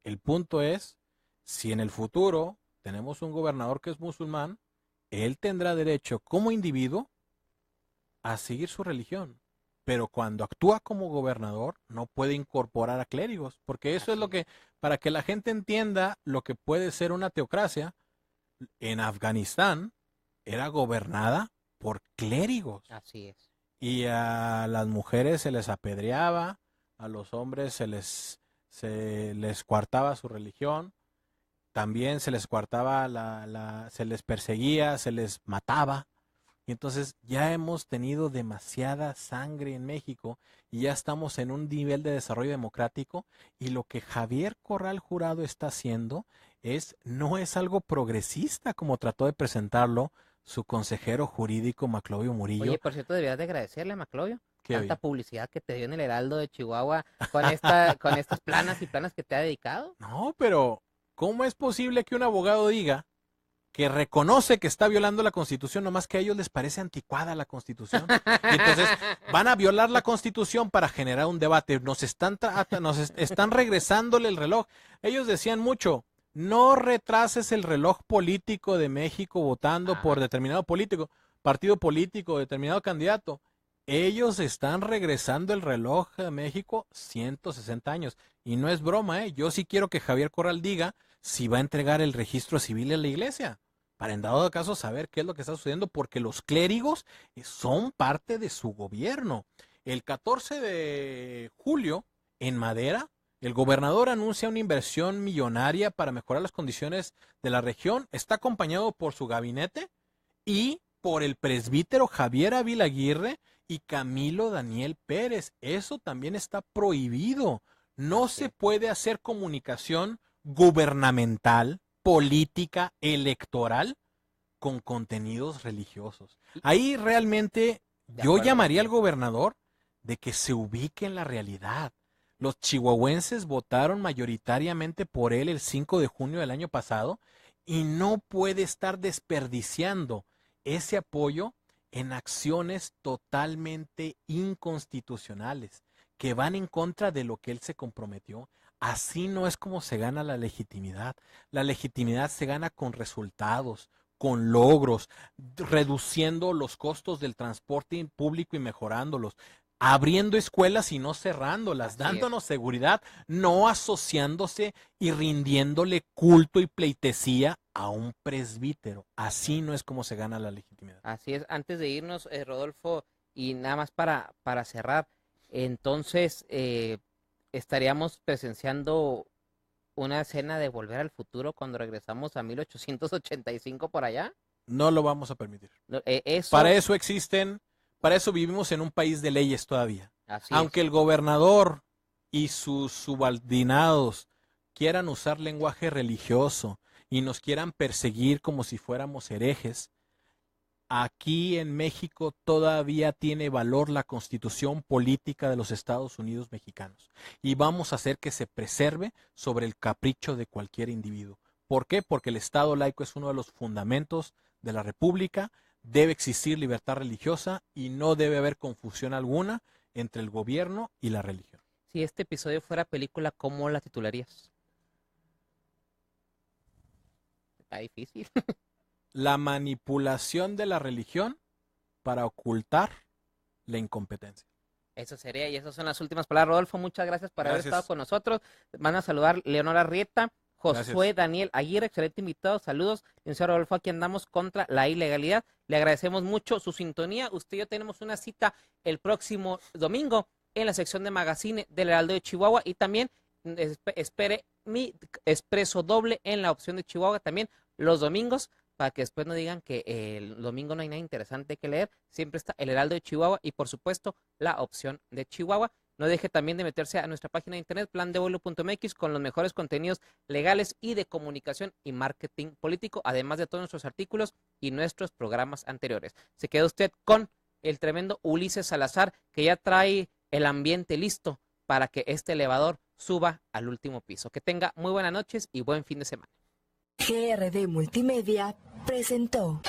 El punto es, si en el futuro tenemos un gobernador que es musulmán, él tendrá derecho como individuo a seguir su religión. Pero cuando actúa como gobernador no puede incorporar a clérigos, porque eso es lo que, para que la gente entienda lo que puede ser una teocracia, en Afganistán era gobernada por clérigos. Así es. Y a las mujeres se les apedreaba, a los hombres se les coartaba su religión, también se les coartaba se les perseguía, se les mataba. Y entonces ya hemos tenido demasiada sangre en México y ya estamos en un nivel de desarrollo democrático, y lo que Javier Corral Jurado está haciendo no es algo progresista como trató de presentarlo su consejero jurídico Maclovio Murillo. Oye, por cierto, deberías de agradecerle a Maclovio tanta oye? publicidad que te dio en el Heraldo de Chihuahua con estas planas y planas que te ha dedicado. No, pero ¿cómo es posible que un abogado diga que reconoce que está violando la Constitución, nomás que a ellos les parece anticuada la Constitución? Y entonces van a violar la Constitución para generar un debate. Nos están regresándole el reloj. Ellos decían mucho: no retrases el reloj político de México votando por determinado partido político, determinado candidato. Ellos están regresando el reloj de México 160 años. Y no es broma, ¿eh? Yo sí quiero que Javier Corral diga si va a entregar el registro civil a la iglesia, para en dado caso saber qué es lo que está sucediendo, porque los clérigos son parte de su gobierno. El 14 de julio, en Madera, el gobernador anuncia una inversión millonaria para mejorar las condiciones de la región. Está acompañado por su gabinete y por el presbítero Javier Ávila Aguirre y Camilo Daniel Pérez. Eso también está prohibido. No se puede hacer comunicación gubernamental, política, electoral con contenidos religiosos. Ahí realmente yo llamaría al gobernador de que se ubique en la realidad. Los chihuahuenses votaron mayoritariamente por él el 5 de junio del año pasado y no puede estar desperdiciando ese apoyo en acciones totalmente inconstitucionales que van en contra de lo que él se comprometió. Así no es como se gana la legitimidad. La legitimidad se gana con resultados, con logros, reduciendo los costos del transporte público y mejorándolos, abriendo escuelas y no cerrándolas, dándonos seguridad, no asociándose y rindiéndole culto y pleitesía a un presbítero. Así no es como se gana la legitimidad. Así es. Antes de irnos, Rodolfo, y nada más para cerrar, entonces estaríamos presenciando una escena de Volver al Futuro cuando regresamos a 1885 por allá. No lo vamos a permitir. Eso... Para eso vivimos en un país de leyes todavía. Así Aunque es. el gobernador y sus subordinados quieran usar lenguaje religioso y nos quieran perseguir como si fuéramos herejes, aquí en México todavía tiene valor la Constitución política de los Estados Unidos mexicanos. Y vamos a hacer que se preserve sobre el capricho de cualquier individuo. ¿Por qué? Porque el Estado laico es uno de los fundamentos de la República. Debe existir libertad religiosa y no debe haber confusión alguna entre el gobierno y la religión. Si este episodio fuera película, ¿cómo la titularías? Está difícil. La manipulación de la religión para ocultar la incompetencia. Eso sería, y esas son las últimas palabras. Rodolfo, muchas gracias por haber estado con nosotros. Van a saludar Leonora Rieta, Josué Daniel Aguirre, excelente invitado, saludos. Señor Rodolfo, aquí andamos contra la ilegalidad. Le agradecemos mucho su sintonía. Usted y yo tenemos una cita el próximo domingo en la sección de Magazine del Heraldo de Chihuahua, y también espere mi expreso doble en la opción de Chihuahua también los domingos, para que después no digan que el domingo no hay nada interesante que leer. Siempre está el Heraldo de Chihuahua y, por supuesto, la opción de Chihuahua. No deje también de meterse a nuestra página de internet, plandevuelo.mx, con los mejores contenidos legales y de comunicación y marketing político, además de todos nuestros artículos y nuestros programas anteriores. Se queda usted con el tremendo Ulises Salazar, que ya trae el ambiente listo para que este elevador suba al último piso. Que tenga muy buenas noches y buen fin de semana. GRD Multimedia presentó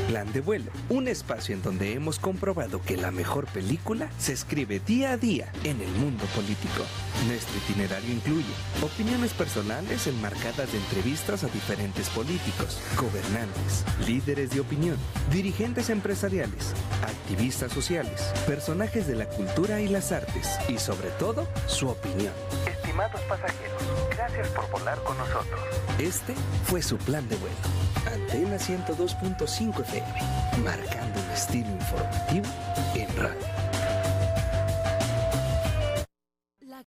Plan de Vuelo, un espacio en donde hemos comprobado que la mejor película se escribe día a día en el mundo político. Nuestro itinerario incluye opiniones personales enmarcadas de entrevistas a diferentes políticos, gobernantes, líderes de opinión, dirigentes empresariales, activistas sociales, personajes de la cultura y las artes y, sobre todo, su opinión. Estimados pasajeros, gracias por volar con nosotros. Este fue su plan de vuelo. Antena 102.5 FM, marcando un estilo informativo en radio.